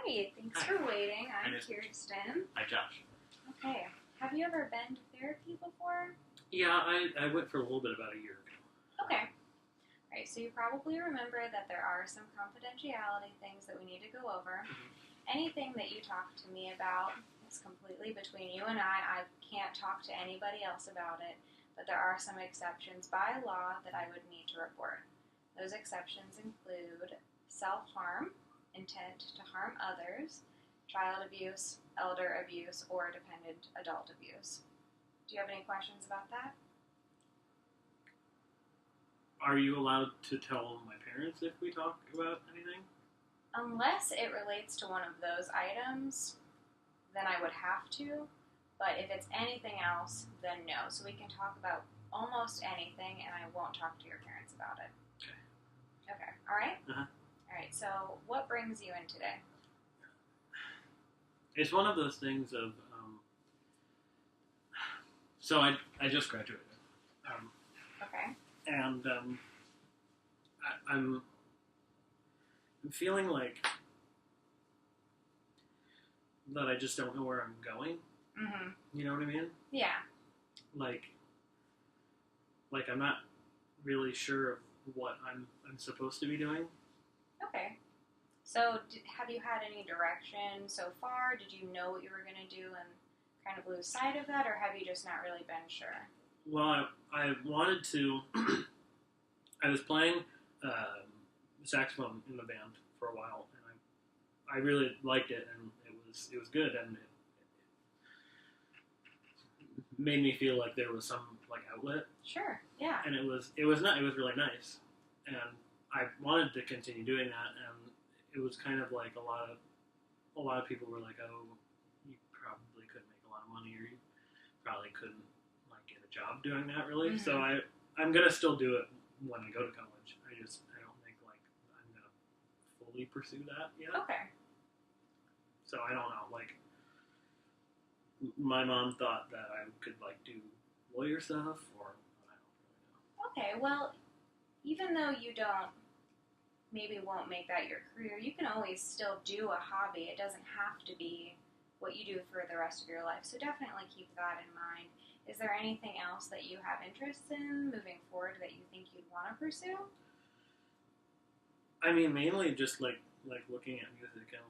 Hi, thanks Hi. for waiting. I'm Hi, Kirsten. Hi, Josh. Okay, have you ever been to therapy before? Yeah, I went for a little bit about a year ago. Okay. Alright, so you probably remember that there are some confidentiality things that we need to go over. Anything that you talk to me about is completely between you and I. I can't talk to anybody else about it, but there are some exceptions by law that I would need to report. Those exceptions include self-harm, intent to harm others, child abuse, elder abuse, or dependent adult abuse. Do you have any questions about that? Are you allowed to tell my parents if we talk about anything? Unless it relates to one of those items, then I would have to. But if it's anything else, then no. So we can talk about almost anything, and I won't talk to your parents about it. Okay. All right? Uh-huh. All right. So what brings you in today? It's one of those things of, so I just graduated. Okay. And I'm feeling like that I just don't know where I'm going. Mm-hmm. You know what I mean? Yeah. Like I'm not really sure of what I'm supposed to be doing. Okay. So have you had any direction so far? Did you know what you were going to do and kind of lose sight of that, or have you just not really been sure? Well, I wanted to. I was playing saxophone in the band for a while, and I really liked it, and it was good, and it made me feel like there was some like outlet. Sure. Yeah. And it was really nice, and I wanted to continue doing that, and it was kind of like a lot of people were like, oh, you probably couldn't make a lot of money, or you probably couldn't like get a job doing that, really. Mm-hmm. So I'm gonna still do it when I go to college. I don't think like I'm gonna fully pursue that yet. Okay. So I don't know. Like my mom thought that I could like do lawyer stuff, or I don't really know. Okay. Well, even though you won't make that your career, you can always still do a hobby. It doesn't have to be what you do for the rest of your life. So definitely keep that in mind. Is there anything else that you have interest in moving forward that you think you'd want to pursue? I mean, mainly just like looking at music and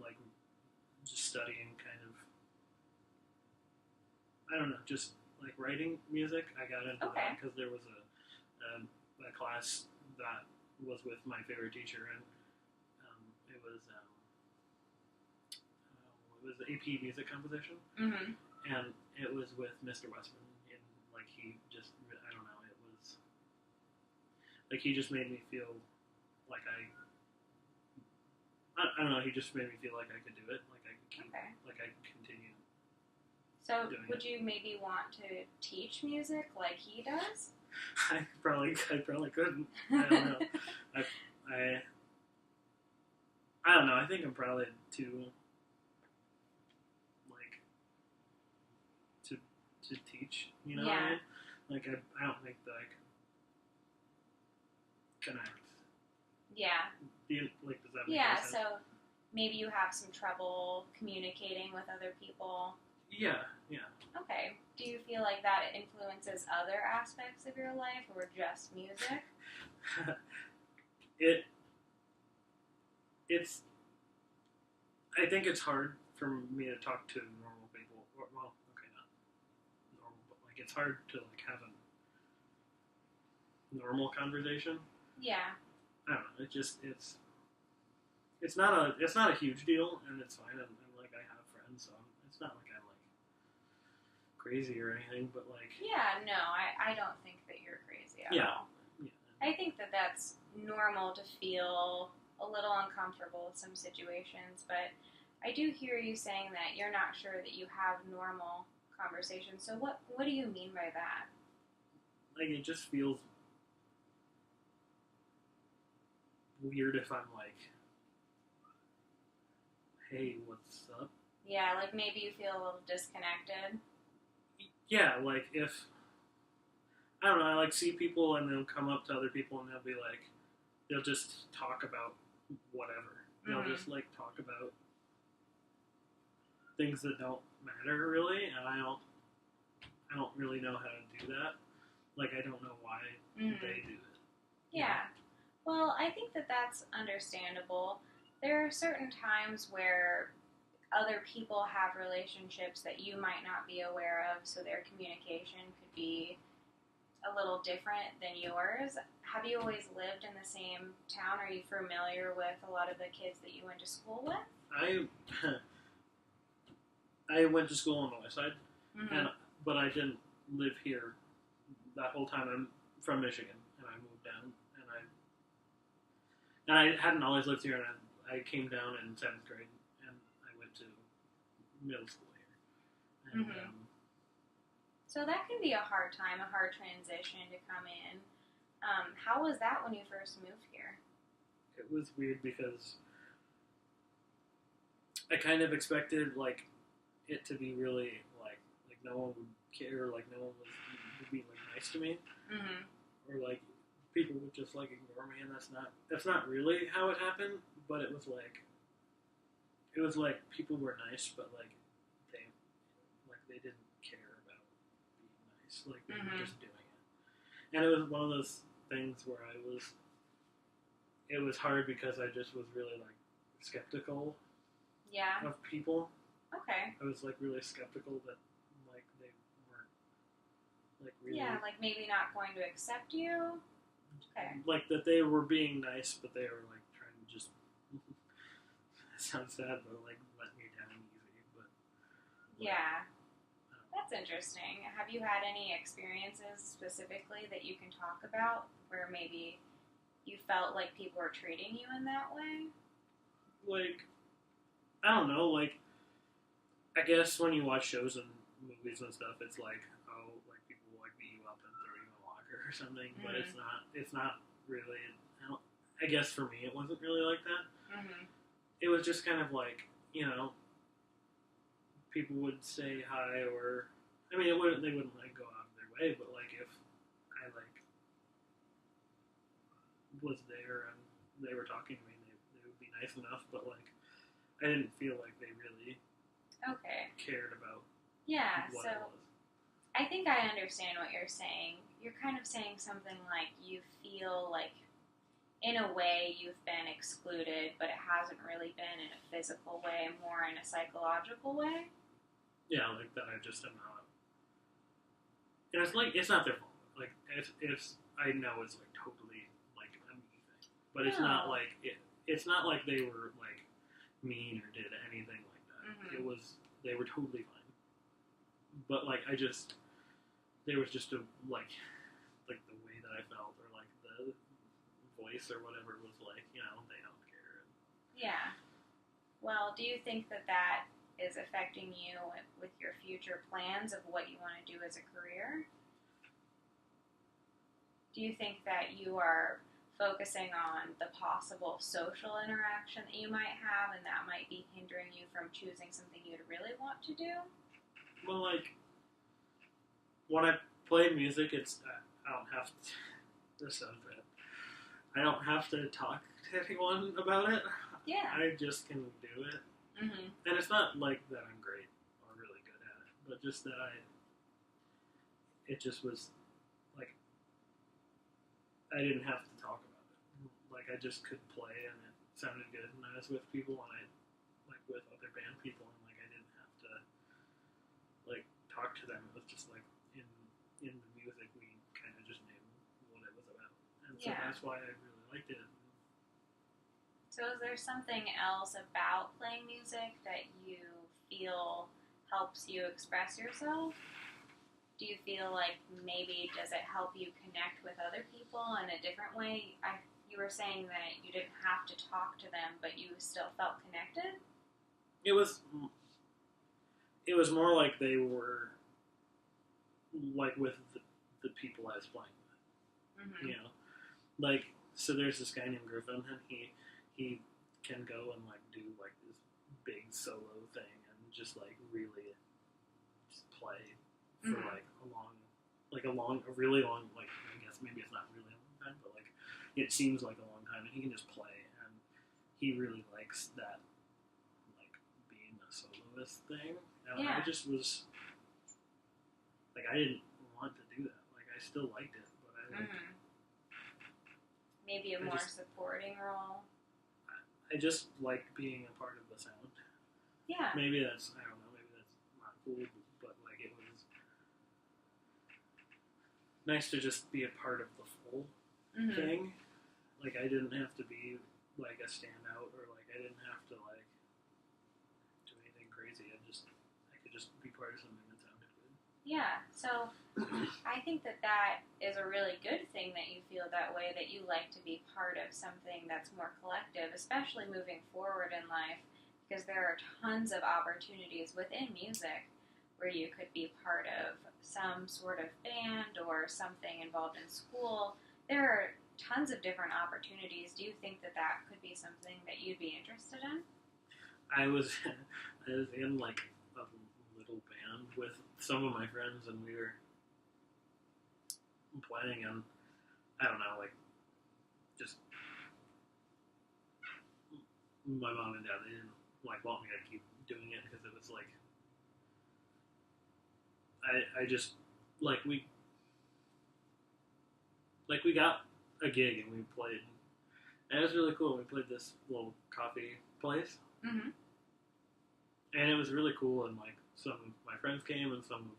like just studying kind of. I don't know, just like writing music. I got into that because there was a class that was with my favorite teacher, and it was the AP music composition, and it was with Mr. Westman, and like he just, I don't know, it was like he just made me feel like I don't know, he just made me feel like I could do it, like I could keep, like I could continue. So would you maybe want to teach music like he does? I probably couldn't. I don't know. I don't know. I think I'm probably too like to teach. You know what I mean? Like I don't think that I can connect. Yeah. Like, does that make sense? So maybe you have some trouble communicating with other people. Yeah. Okay. Do you feel like that influences other aspects of your life, or just music? It's. I think it's hard for me to talk to normal people. Well, okay, not normal, but like it's hard to like have a normal conversation. Yeah. I don't know. It's not a huge deal, and it's fine. And like I have friends, so it's not like I'm like crazy or anything. But like. Yeah. No, I don't think that you're crazy at all. Yeah. I think that that's normal to feel a little uncomfortable with some situations, but I do hear you saying that you're not sure that you have normal conversations. So what do you mean by that? Like it just feels weird if I'm like, hey, what's up? Yeah, like maybe you feel a little disconnected. Yeah, like if I don't know, I like see people and they'll come up to other people and they'll be like, they'll just talk about whatever, They'll just like talk about things that don't matter really, and I don't really know how to do that. Like, I don't know why they do it. Yeah. Well, I think that that's understandable. There are certain times where other people have relationships that you might not be aware of, so their communication could be a little different than yours. Have you always lived in the same town? Are you familiar with a lot of the kids that you went to school with? I went to school on the west side, but I didn't live here that whole time. I'm from Michigan, and I moved down, and I hadn't always lived here, and I came down in 7th grade, and I went to middle school here. And, so that can be a hard time, a hard transition to come in. How was that when you first moved here? It was weird because I kind of expected like it to be really like no one would care, like no one would be like nice to me, or like people would just like ignore me, and that's not really how it happened. But it was like people were nice, but like they didn't care about being nice, like they were just doing it. And it was one of those things where it was hard because I just was really like skeptical of people. Okay. I was like really skeptical that like they weren't like really like maybe not going to accept you. Okay. Like that they were being nice, but they were like trying to just it sounds sad, but like let me down easy. But yeah. That's interesting. Have you had any experiences specifically that you can talk about where maybe you felt like people were treating you in that way? Like, I don't know, like, I guess when you watch shows and movies and stuff, it's like, oh, like, people like beat you up and throw you in a locker or something, but it's not really, I guess for me it wasn't really like that. It was just kind of like, you know, people would say hi, or I mean, they wouldn't like go out of their way, but like if I like was there and they were talking to me, they would be nice enough, but like I didn't feel like they really cared about what it was. I think I understand what you're saying. You're kind of saying something like you feel like in a way you've been excluded, but it hasn't really been in a physical way, more in a psychological way. Yeah, like that I just am not. And it's like, it's not their fault. Like, it's I know it's like totally like a me thing. But it's not like, it's not like they were like mean or did anything like that. It was, they were totally fine. But like, there was just a, like the way that I felt, or like the voice or whatever was like, you know, they don't care. Yeah. Well, do you think that is affecting you with your future plans of what you want to do as a career? Do you think that you are focusing on the possible social interaction that you might have, and that might be hindering you from choosing something you'd really want to do? Well, like, when I play music, it's, I don't have to, this sounds bad, I don't have to talk to anyone about it. Yeah. I just can do it. And it's not like that I'm great or really good at it, but just that it just was, like, I didn't have to talk about it. Like, I just could play, and it sounded good, and I was with people, and like, with other band people, and, like, I didn't have to, like, talk to them. It was just, like, in the music, we kind of just knew what it was about. And so that's why I really liked it. So is there something else about playing music that you feel helps you express yourself? Do you feel like maybe does it help you connect with other people in a different way? You were saying that you didn't have to talk to them, but you still felt connected? It was more like they were like with the people I was playing with. You know, like, so there's this guy named Griffin, and he can go and like do like this big solo thing and just like really just play for like a really long, like, I guess maybe it's not really a long time, but like it seems like a long time, and he can just play, and he really likes that, like, being a soloist thing. And Yeah. I just was, like, I didn't want to do that. Like, I still liked it, but I like, maybe a I more just- supporting role. I just liked being a part of the sound. Yeah. Maybe that's, I don't know, maybe that's not cool, but like, it was nice to just be a part of the full thing. Like, I didn't have to be like a standout, or like I didn't have to like do anything crazy. I could just be part of something that sounded good. Yeah, so I think that is a really good thing that you feel that way, that you like to be part of something that's more collective, especially moving forward in life, because there are tons of opportunities within music where you could be part of some sort of band or something involved in school. There are tons of different opportunities. Do you think that could be something that you'd be interested in? I was in like a little band with some of my friends, and we were playing, and I don't know, like, just my mom and dad, they didn't like want me to keep doing it because it was like I just like we got a gig and we played, and it was really cool. We played this little coffee place, Mm-hmm. and it was really cool. And like some of my friends came, and some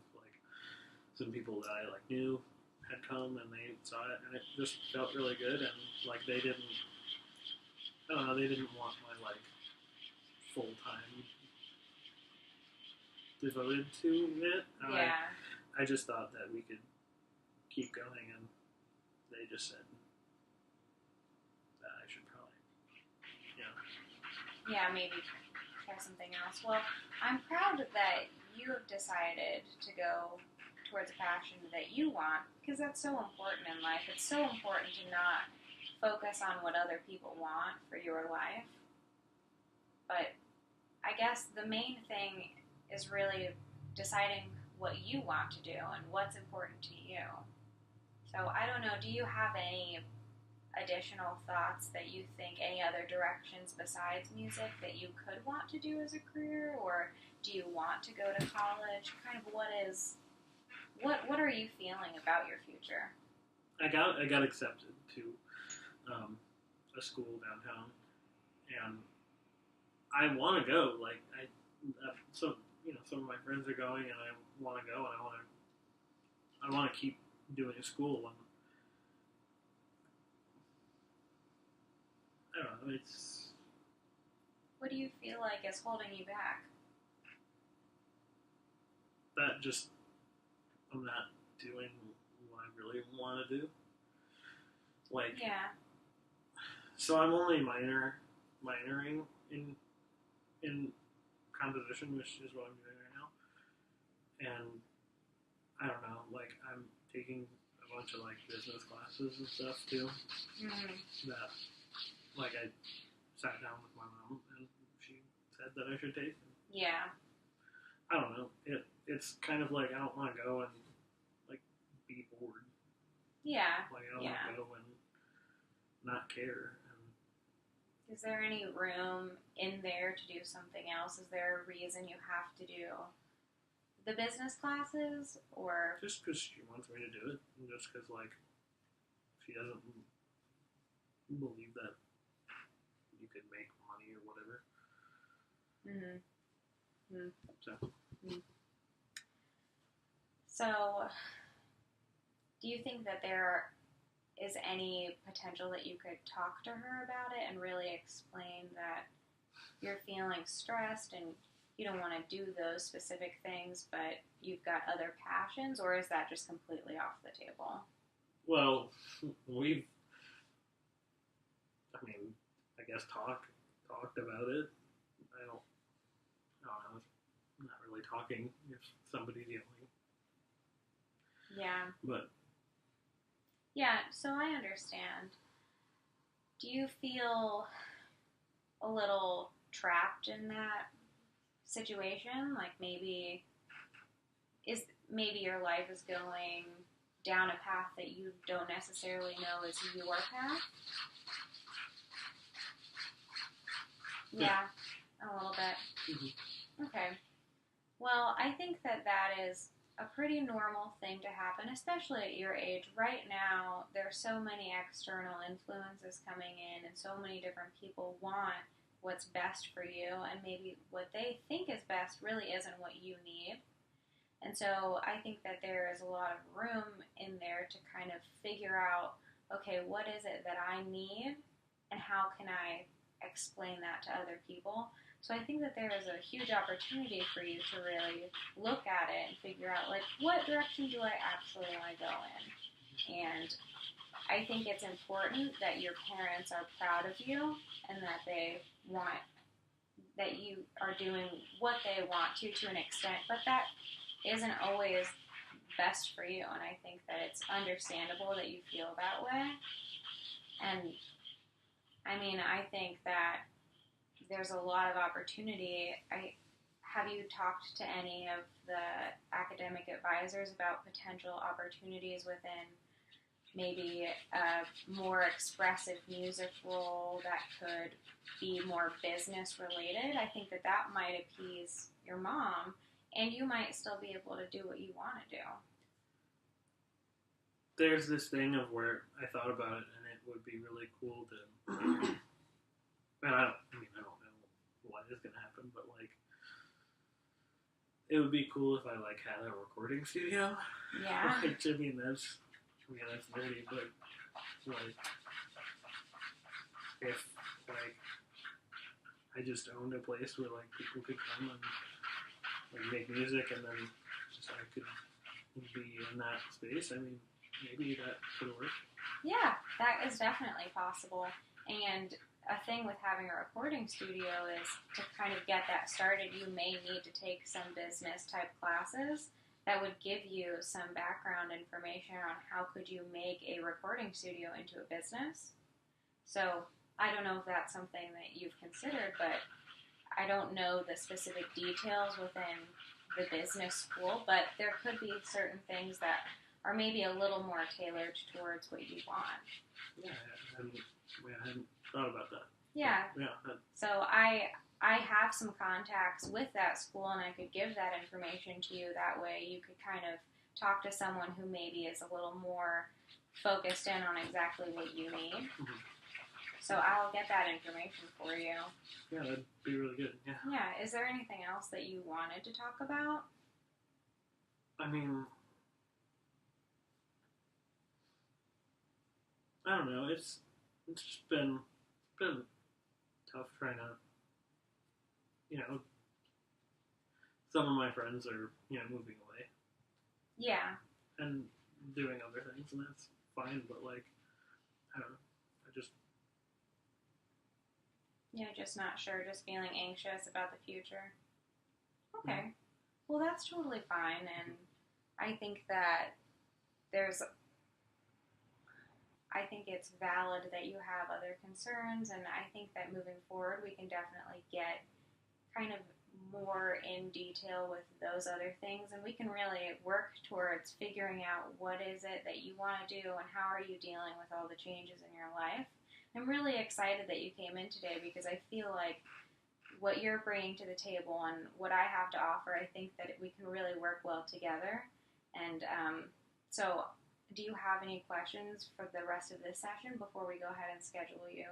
people that I like knew had come, and they saw it, and it just felt really good. And like they didn't want my like full time devoted to it. Yeah. I just thought that we could keep going, and they just said that I should probably, Yeah, maybe try something else. Well, I'm proud that you have decided to go towards a passion that you want, because that's so important in life. It's so important to not focus on what other people want for your life. But I guess the main thing is really deciding what you want to do and what's important to you. So I don't know, do you have any additional thoughts that you think, any other directions besides music that you could want to do as a career, or do you want to go to college? Kind of what are you feeling about your future? I got accepted to a school downtown, and I want to go. Like some of my friends are going, and I want to go, and I want to keep doing school. And I don't know. It's What do you feel like is holding you back? that just I'm not doing what I really want to do. Like, Yeah. so I'm only minoring in composition, which is what I'm doing right now. And I don't know, like I'm taking a bunch of like business classes and stuff too. That like I sat down with my mom and she said that I should take. Yeah. I don't know. It's kind of like I don't want to go and like be bored. Yeah. Like I don't want to go and not care. Is there any room in there to do something else? Is there a reason you have to do the business classes, or Just because she wants me to do it, and just because like she doesn't believe that you could make money or whatever. So, do you think that there is any potential that you could talk to her about it and really explain that you're feeling stressed and you don't want to do those specific things, but you've got other passions, or is that just completely off the table? Well, I guess talked about it. I don't know. It's not really talking if somebody's yelling. Yeah. But Yeah, so I understand. Do you feel a little trapped in that situation? Like maybe your life is going down a path that you don't necessarily know is your path? Yeah, a little bit. Mm-hmm. Okay. Well, I think that that is a pretty normal thing to happen, especially at your age. Right now, there's so many external influences coming in, and so many different people want what's best for you, and maybe what they think is best really isn't what you need. And so I think that there is a lot of room in there to kind of figure out, okay, what is it that I need, and how can I explain that to other people? So I think that there is a huge opportunity for you to really look at it and figure out, like, what direction do I actually want to go in? And I think it's important that your parents are proud of you and that they want, that you are doing what they want to an extent, but that isn't always best for you. And I think that it's understandable that you feel that way. And I mean, I think that there's a lot of opportunity. Have you talked to any of the academic advisors about potential opportunities within maybe a more expressive music role that could be more business related? I think that that might appease your mom, and you might still be able to do what you want to do. There's this thing of where I thought about it, and it would be really cool to. And I don't know what is going to happen, but, like, it would be cool if I, like, had a recording studio. Yeah. Like, I mean, that's nerdy, but, like, if, like, I just owned a place where, like, people could come and, like, make music, and then just I could be in that space, I mean, maybe that could work. Yeah, that is definitely possible. And a thing with having a recording studio is to kind of get that started, you may need to take some business type classes that would give you some background information on how could you make a recording studio into a business. So I don't know if that's something that you've considered, but I don't know the specific details within the business school, but there could be certain things that are maybe a little more tailored towards what you want. Yeah, I hadn't thought about that. Yeah. Yeah. So I have some contacts with that school, and I could give that information to you. That way you could kind of talk to someone who maybe is a little more focused in on exactly what you need. Mm-hmm. So I'll get that information for you. Yeah, that'd be really good. Yeah. Yeah. Is there anything else that you wanted to talk about? I mean, I don't know. It's just been tough trying to, some of my friends are, moving away. Yeah. And doing other things, and that's fine, but, like, I don't know. Yeah, just not sure, just feeling anxious about the future. Okay. Well, that's totally fine, and I think that I think it's valid that you have other concerns, and I think that moving forward we can definitely get kind of more in detail with those other things, and we can really work towards figuring out what is it that you want to do and how are you dealing with all the changes in your life. I'm really excited that you came in today because I feel like what you're bringing to the table and what I have to offer, I think that we can really work well together. And so do you have any questions for the rest of this session before we go ahead and schedule you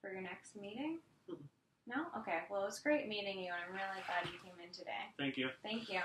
for your next meeting? Mm-hmm. No? Okay. Well, it was great meeting you, and I'm really glad you came in today. Thank you. Thank you.